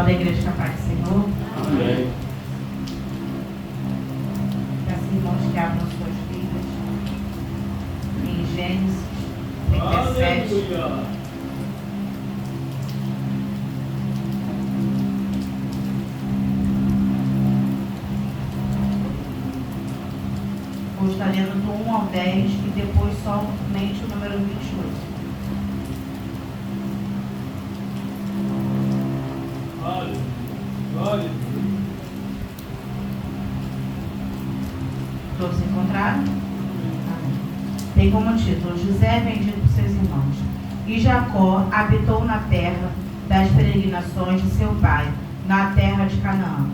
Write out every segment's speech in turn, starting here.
da igreja que a paz do Senhor. Amém. Peço, irmãos, que abram suas Bíblias em Gênesis 37. Aleluia. Vou estar lendo do 1 ao 10 e depois somente o número 28. Glória. Todos encontraram? Tem como título: José é vendido por seus irmãos. E Jacó habitou na terra das peregrinações de seu pai, na terra de Canaã.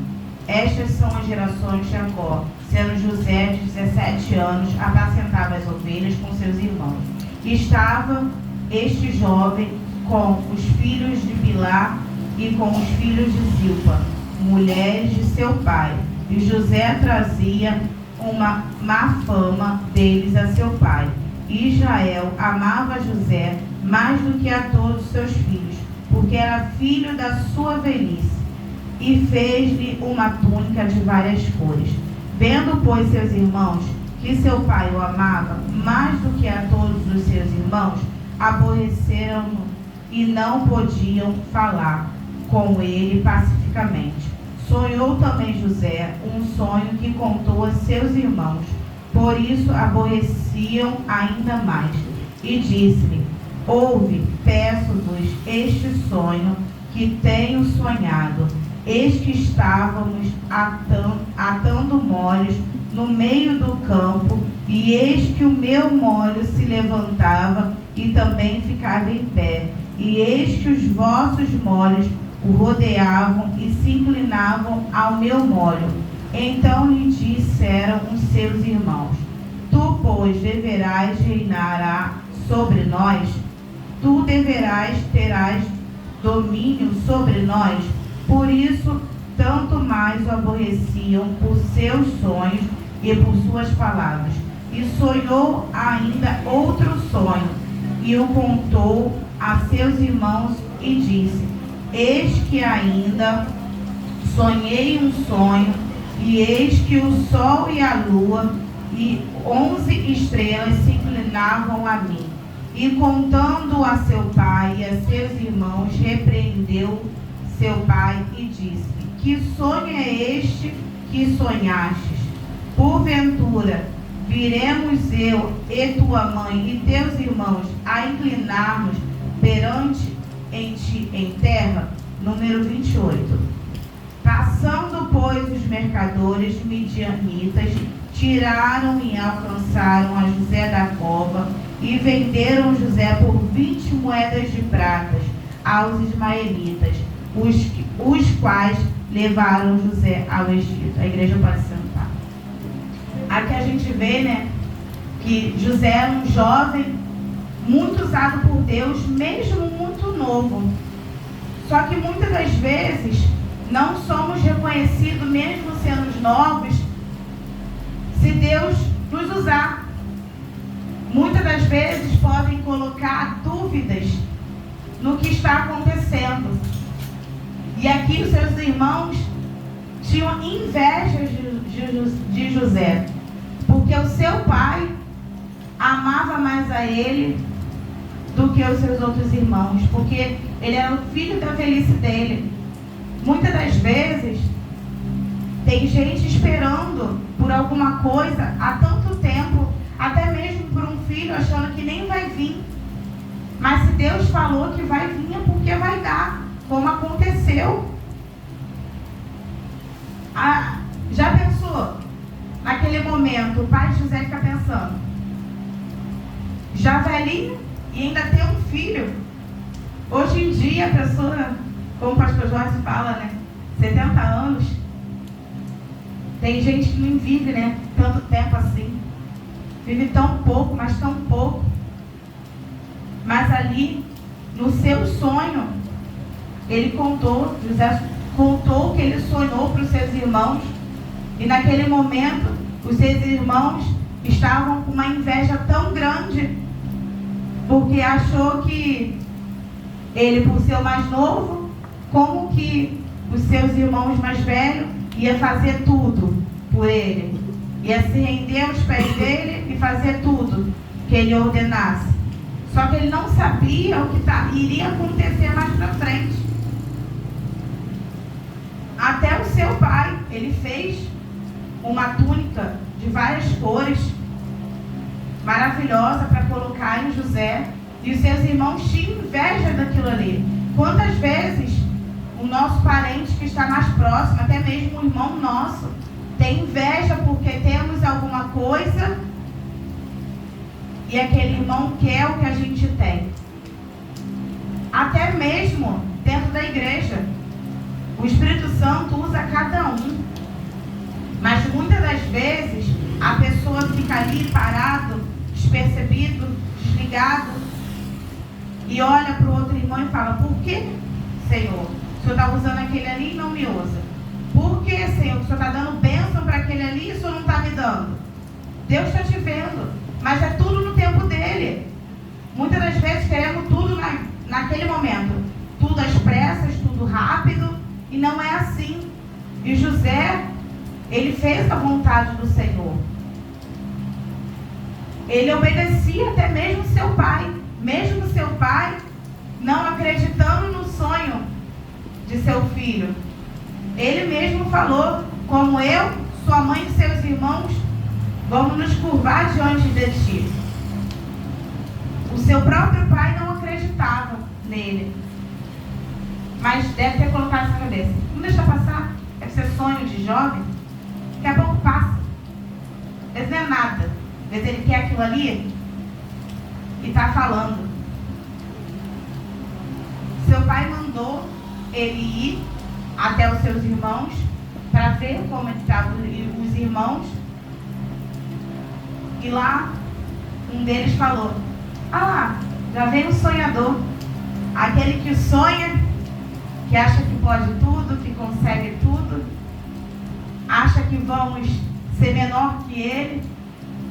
Estas são as gerações de Jacó. Sendo José de 17 anos, apacentava as ovelhas com seus irmãos. E estava este jovem com os filhos de Bilá e com os filhos de Zilpa, mulheres de seu pai. E José trazia uma má fama deles a seu pai. E Israel amava José mais do que a todos seus filhos, porque era filho da sua velhice, e fez-lhe uma túnica de várias cores. Vendo, pois, seus irmãos que seu pai o amava mais do que a todos os seus irmãos, aborreceram-no e não podiam falar com ele pacificamente. Sonhou também José um sonho que contou a seus irmãos, por isso aborreciam ainda mais. E disse-lhe: ouve, peço-vos este sonho que tenho sonhado. Eis que estávamos atando molhos no meio do campo, e eis que o meu molho se levantava e também ficava em pé, e eis que os vossos molhos o rodeavam e se inclinavam ao meu molho. Então lhe disseram os seus irmãos: tu, pois, deverás reinar sobre nós, tu terás domínio sobre nós. Por isso, tanto mais o aborreciam por seus sonhos e por suas palavras. E sonhou ainda outro sonho, e o contou a seus irmãos, e disse: eis que ainda sonhei um sonho, e eis que o sol e a lua e 11 estrelas se inclinavam a mim. E contando a seu pai e a seus irmãos, repreendeu seu pai e disse: que sonho é este que sonhastes? Porventura viremos eu e tua mãe e teus irmãos a inclinar-nos perante em ti em terra? Número 28. Passando, pois, os mercadores midianitas, tiraram e alcançaram a José da cova e venderam José por 20 moedas de prata aos ismaelitas, os quais levaram José ao Egito. A igreja pode sentar. Aqui a gente vê, né, que José era um jovem muito usado por Deus, mesmo muito novo. Só que muitas das vezes não somos reconhecidos, mesmo sendo novos, se Deus nos usar. Muitas das vezes podem colocar dúvidas no que está acontecendo. E aqui os seus irmãos tinham inveja de José, porque o seu pai amava mais a ele do que os seus outros irmãos, porque ele era o filho da velhice dele. Muitas das vezes tem gente esperando por alguma coisa há tanto tempo, até mesmo por um filho, achando que nem vai vir. Mas se Deus falou que vai vir, é porque vai dar, como aconteceu. Já pensou? Naquele momento, o pai de José fica pensando: já velhinho e ainda tem um filho. Hoje em dia, a pessoa, como o pastor Jorge fala, né, 70 anos, tem gente que não vive, né, tanto tempo assim. Vive tão pouco, mas tão pouco. Mas ali, no seu sonho, José contou o que ele sonhou para os seus irmãos. E naquele momento, os seus irmãos estavam com uma inveja tão grande, porque achou que ele, por ser o mais novo, como que os seus irmãos mais velhos, ia fazer tudo por ele. Ia se render aos pés dele e fazer tudo que ele ordenasse. Só que ele não sabia o que iria acontecer mais para frente. Até o seu pai, ele fez uma túnica de várias cores, maravilhosa, para colocar em José. E os seus irmãos tinham inveja daquilo ali. Quantas vezes o nosso parente que está mais próximo, até mesmo um irmão nosso, tem inveja porque temos alguma coisa e aquele irmão quer o que a gente tem. Até mesmo dentro da igreja, o Espírito Santo usa cada um, mas muitas das vezes a pessoa fica ali parado, despercebido, desligado, e olha para o outro irmão e fala: por que, Senhor, o Senhor está usando aquele ali e não me usa? Por que, Senhor, o Senhor está dando bênção para aquele ali e o Senhor não está me dando? Deus está te vendo, mas é tudo no tempo dele. Muitas das vezes queremos tudo naquele momento, tudo às pressas, tudo rápido, e não é assim. E José, ele fez a vontade do Senhor. Ele obedecia até mesmo seu pai, mesmo seu pai não acreditando no sonho de seu filho. Ele mesmo falou: como eu, sua mãe e seus irmãos, vamos nos curvar diante de ti. O seu próprio pai não acreditava nele, mas deve ter colocado na cabeça: não deixa passar, deve ser sonho de jovem, daqui a pouco passa. Às vezes não é nada, às vezes ele quer aquilo ali e está falando. Seu pai mandou ele ir até os seus irmãos para ver como estavam os irmãos, e lá um deles falou: ah lá, já vem um sonhador, aquele que sonha, que acha que pode tudo, que consegue tudo, acha que vamos ser menor que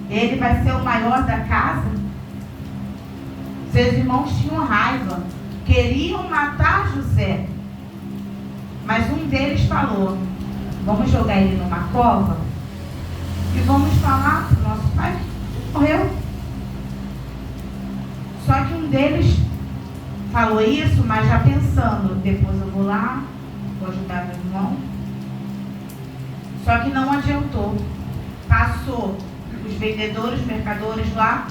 ele vai ser o maior da casa. Seus irmãos tinham raiva, queriam matar José, mas um deles falou: vamos jogar ele numa cova e vamos falar para o nosso pai que morreu. Só que um deles falou isso, mas já pensando: depois eu vou lá, vou ajudar meu irmão. Só que não adiantou. Passou os vendedores, os mercadores lá,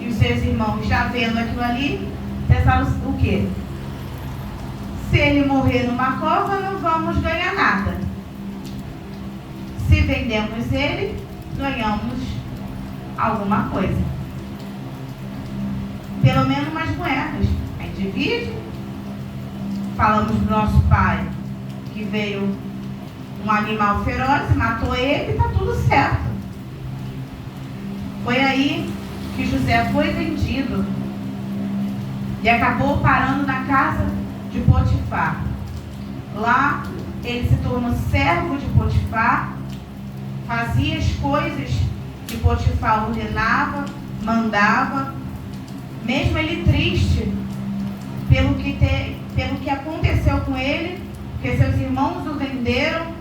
e os seus irmãos, já vendo aquilo ali, pensaram o quê? Se ele morrer numa cova, não vamos ganhar nada. Se vendemos ele, ganhamos alguma coisa. Pelo menos umas moedas. A gente divide. Falamos do nosso pai que veio um animal feroz e matou ele, e está tudo certo. Foi aí que José foi vendido e acabou parando na casa de Potifar. Lá ele se tornou servo de Potifar, fazia as coisas que Potifar ordenava, mandava, mesmo ele triste pelo que aconteceu com ele, porque seus irmãos o venderam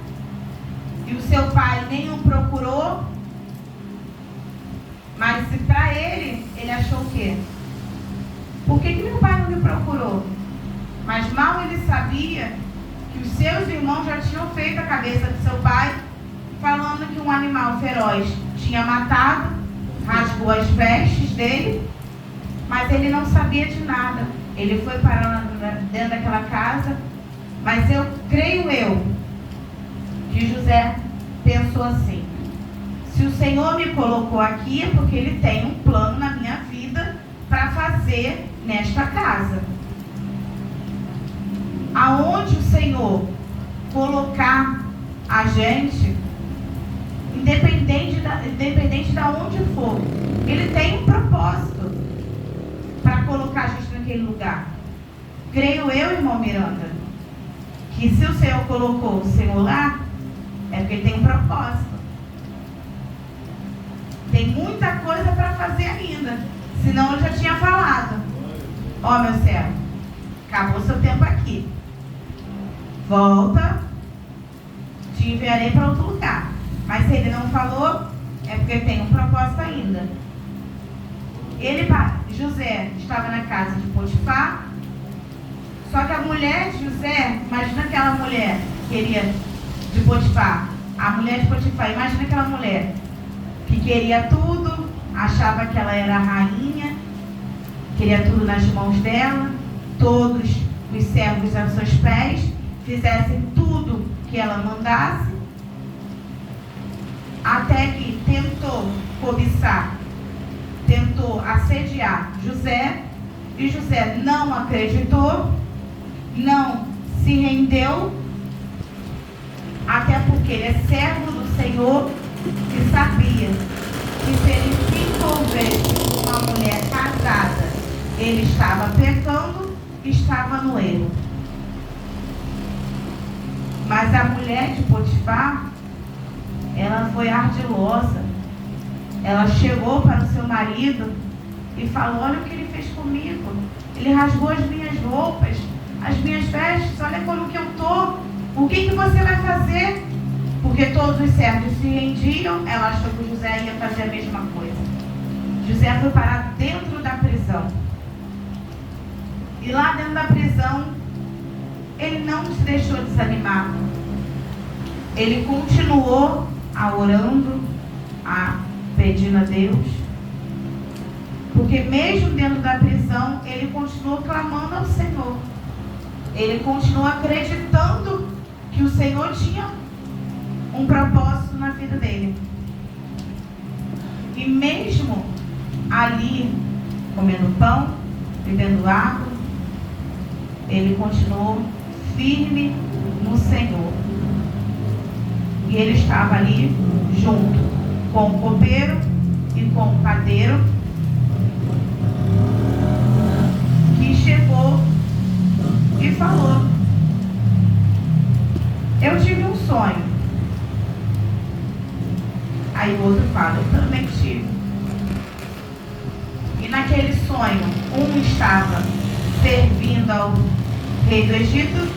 e o seu pai nem o procurou. Mas para ele achou o quê? Por que meu pai não me procurou? Mas mal ele sabia que os seus irmãos já tinham feito a cabeça do seu pai, falando que um animal feroz tinha matado, rasgou as vestes dele, mas ele não sabia de nada. Ele foi parar dentro daquela casa, mas creio que José pensou assim: se o Senhor me colocou aqui é porque Ele tem um plano na minha vida para fazer nesta casa. Aonde o Senhor colocar a gente, independente de onde for, Ele tem um propósito para colocar a gente naquele lugar. Creio irmão Miranda, que se o Senhor colocou o Senhor lá, é porque Ele tem um propósito. Tem muita coisa para fazer ainda, senão eu já tinha falado: ó, meu servo, acabou seu tempo aqui. volta, te enviarei para outro lugar. Mas se ele não falou, é porque tem um propósito ainda. José estava na casa de Potifar, só que a mulher de José, imagina aquela mulher de Potifar, a mulher de Potifar, imagina aquela mulher que queria tudo, achava que ela era a rainha, queria tudo nas mãos dela, todos os servos aos seus pés, fizessem tudo que ela mandasse, até que tentou cobiçar, tentou assediar José, e José não acreditou, não se rendeu, até porque ele é servo do Senhor e sabia que se ele se envolvesse com uma mulher casada, ele estava pecando, estava no erro. Mas a mulher de Potifar, ela foi ardilosa. Ela chegou para o seu marido e falou: olha o que ele fez comigo. Ele rasgou as minhas roupas, as minhas vestes, olha como que eu estou. O que você vai fazer? Porque todos os servos se rendiam, ela achou que José ia fazer a mesma coisa. José foi parar dentro da prisão. E lá dentro da prisão, ele não se deixou desanimar. Ele continuou orando, pedindo a Deus. Porque mesmo dentro da prisão, ele continuou clamando ao Senhor. Ele continuou acreditando que o Senhor tinha um propósito na vida dele. E mesmo ali, comendo pão, bebendo água, ele continuou firme no Senhor. E ele estava ali junto com o copeiro e com o padeiro, que chegou e falou: eu tive um sonho. Aí o outro fala: eu também tive. E naquele sonho, um estava servindo ao rei do Egito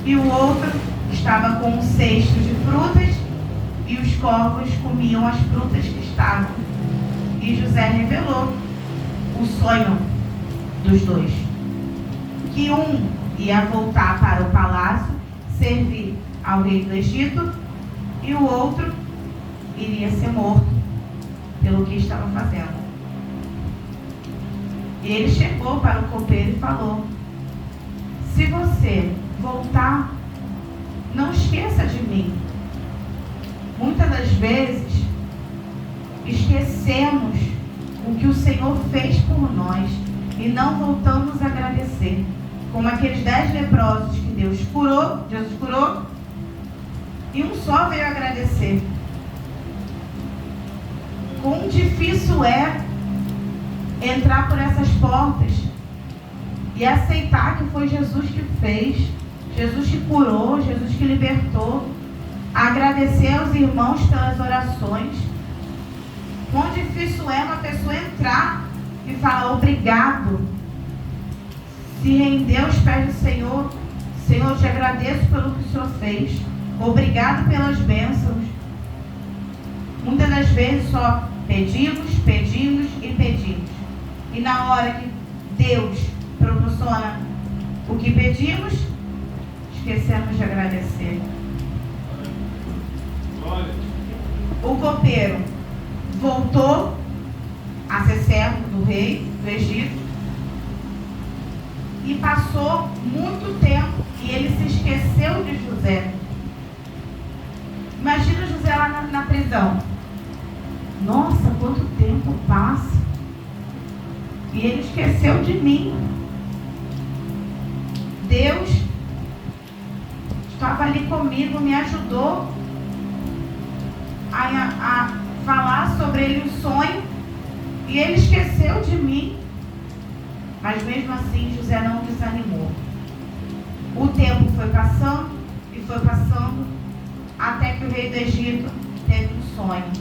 e o outro estava com um cesto de frutas e os corvos comiam as frutas que estavam. E José revelou o sonho dos dois, que um ia voltar para o palácio, servir ao rei do Egito, e o outro iria ser morto pelo que estava fazendo. E ele chegou para o copeiro e falou: se você voltar, não esqueça de mim. Muitas das vezes esquecemos o que o Senhor fez por nós e não voltamos a agradecer. Como aqueles 10 leprosos que Jesus curou, e um só veio agradecer. Quão difícil é entrar por essas portas e aceitar que foi Jesus que fez, Jesus que curou, Jesus que libertou, agradecer aos irmãos pelas orações. Quão difícil é uma pessoa entrar e falar obrigado, se render aos pés do Senhor. Senhor, te agradeço pelo que o Senhor fez, obrigado pelas bênçãos. Muitas das vezes só pedimos e pedimos, e na hora que Deus proporciona o que pedimos, esquecemos de agradecer. O copeiro voltou a ser servo do rei do Egito e passou muito tempo e ele se esqueceu de José. Imagina José lá na prisão. Nossa, quanto tempo passa e ele esqueceu de mim. Deus estava ali comigo, me ajudou a falar sobre ele um sonho, e ele esqueceu de mim. Mas mesmo assim José não desanimou. O tempo foi passando e foi passando, até que o rei do Egito teve um sonho.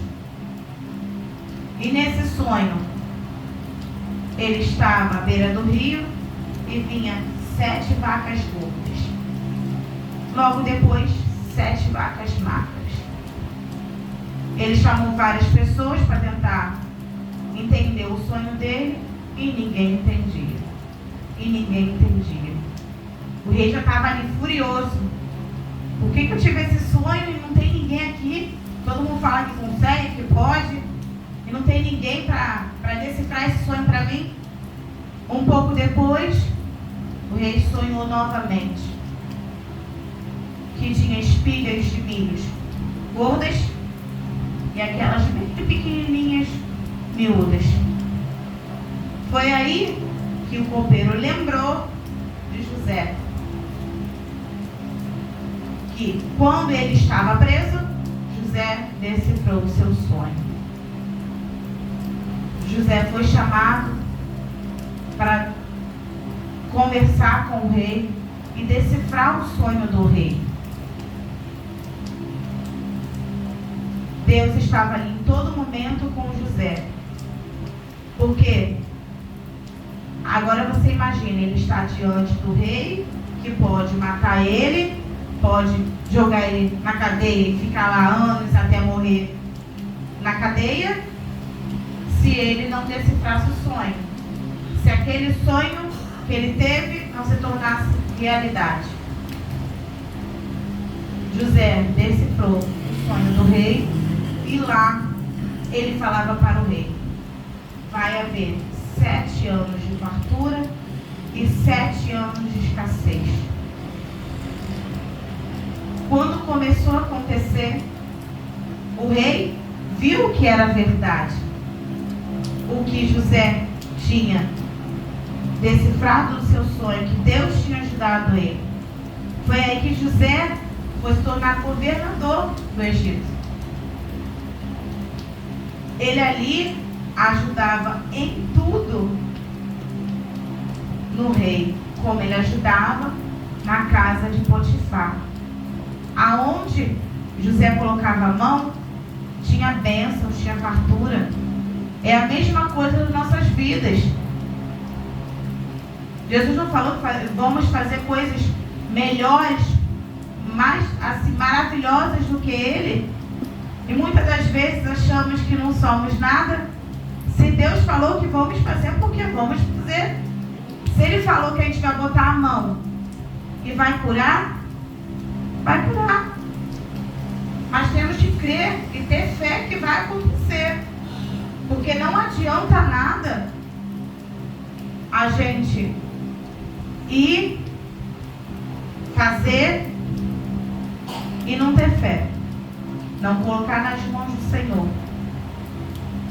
E nesse sonho ele estava à beira do rio e vinha 7 vacas gordas. Logo depois, 7 vacas magras. Ele chamou várias pessoas para tentar entender o sonho dele e ninguém entendia. O rei já estava ali furioso. Por que eu tive esse sonho e não tem ninguém aqui? Todo mundo fala que consegue, que pode, e não tem ninguém para decifrar esse sonho para mim. Um pouco depois, o rei sonhou novamente que tinha espigas de milhos gordas e aquelas bem pequenininhas, miúdas. Foi aí que o copeiro lembrou de José, que quando ele estava preso, José decifrou o seu sonho. José foi chamado para conversar com o rei e decifrar o sonho do rei. Deus estava ali em todo momento com José. Porque agora você imagina, ele está diante do rei, que pode matar ele, pode jogar ele na cadeia e ficar lá anos até morrer na cadeia, se ele não decifrasse o sonho. Se aquele sonho que ele teve não se tornasse realidade. José decifrou o sonho do rei e lá ele falava para o rei: vai haver 7 anos de fartura e 7 anos de escassez. Quando começou a acontecer, o rei viu que era verdade. O que José tinha decifrado do seu sonho, que Deus tinha ajudado ele. Foi aí que José foi se tornar governador do Egito. Ele ali ajudava em tudo no rei, como ele ajudava na casa de Potifar. Aonde José colocava a mão, tinha bênção, tinha fartura. É a mesma coisa nas nossas vidas. Jesus não falou que vamos fazer coisas melhores, mais assim, maravilhosas do que Ele? E muitas das vezes achamos que não somos nada. Se Deus falou que vamos fazer, porque vamos fazer. Se Ele falou que a gente vai botar a mão e vai curar, vai curar. Mas temos que crer e ter fé que vai acontecer. Porque não adianta nada a gente ir fazer e não ter fé. Não colocar nas mãos do Senhor.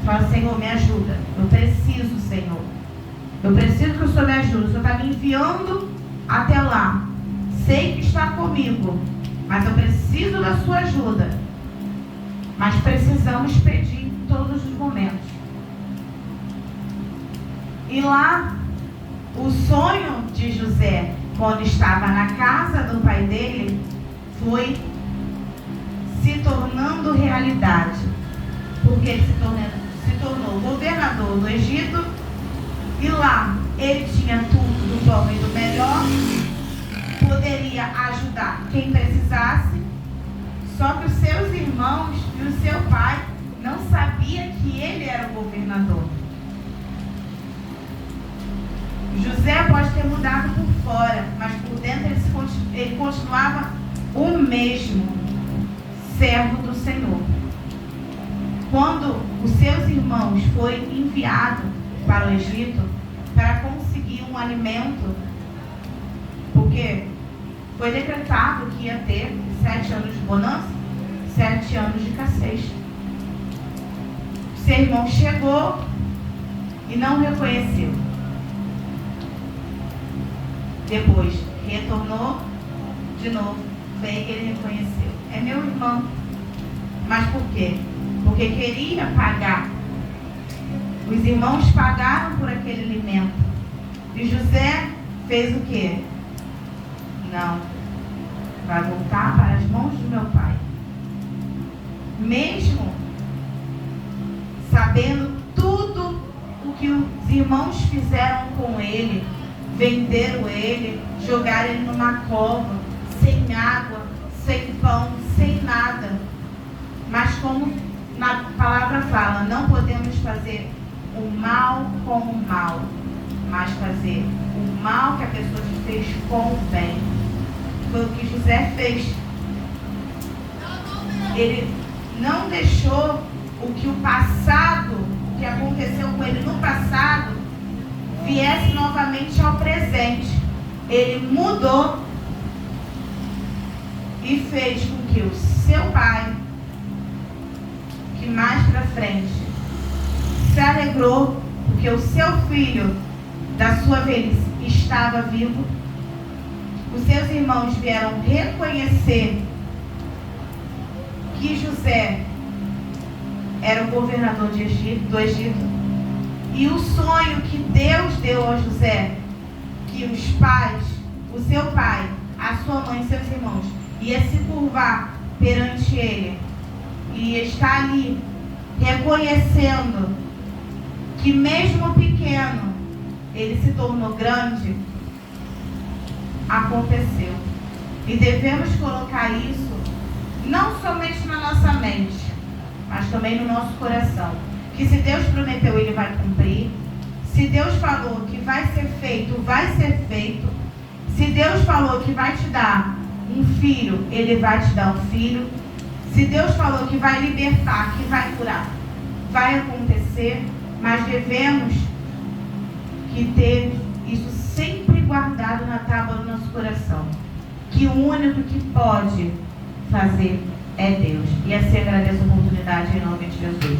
Fala: Senhor, me ajuda. Eu preciso, Senhor. Eu preciso que o Senhor me ajude. O Senhor está me enviando até lá. Sei que está comigo, mas eu preciso da sua ajuda. Mas precisamos pedir em todos os momentos. E lá, o sonho de José, quando estava na casa do pai dele, foi se tornando realidade. Porque ele se tornou governador do Egito. E lá, ele tinha tudo do bom e do melhor. Poderia ajudar quem precisasse. Só que os seus irmãos e o seu pai não sabiam que ele era o governador. José pode ter mudado por fora, mas por dentro ele continuava o mesmo servo do Senhor. Quando os seus irmãos foram enviados para o Egito para conseguir um alimento, porque foi decretado que ia ter 7 anos de bonança, 7 anos de escassez. Seu irmão chegou e não reconheceu. Depois retornou de novo, veio que ele reconheceu. É meu irmão. Mas por quê? Porque queria pagar. Os irmãos pagaram por aquele alimento. E José fez o quê? Não. Vai voltar para as mãos do meu pai. Mesmo sabendo tudo o que os irmãos fizeram com ele, venderam ele, jogaram ele numa cova, sem água, sem pão, sem nada. Mas como na palavra fala, não podemos fazer o mal com o mal, mas fazer o mal que a pessoa te fez com o bem. Foi o que José fez. Ele não deixou o que o passado, o que aconteceu com ele no passado, viesse novamente ao presente. Ele mudou e fez com que o seu pai, que mais para frente se alegrou porque o seu filho da sua velhice estava vivo, os seus irmãos vieram reconhecer que José era o governador do Egito, e o sonho que Deus deu a José, que os pais, o seu pai, a sua mãe e seus irmãos, ia se curvar perante ele e está ali reconhecendo que mesmo pequeno ele se tornou grande, aconteceu. E devemos colocar isso não somente na nossa mente, mas também no nosso coração. Que se Deus prometeu, Ele vai cumprir. Se Deus falou que vai ser feito, vai ser feito. Se Deus falou que vai te dar um filho, Ele vai te dar um filho. Se Deus falou que vai libertar, que vai curar, vai acontecer. Mas devemos que ter isso sempre guardado na tábua do nosso coração. Que o único que pode fazer é Deus. E assim agradeço a oportunidade em nome de Jesus.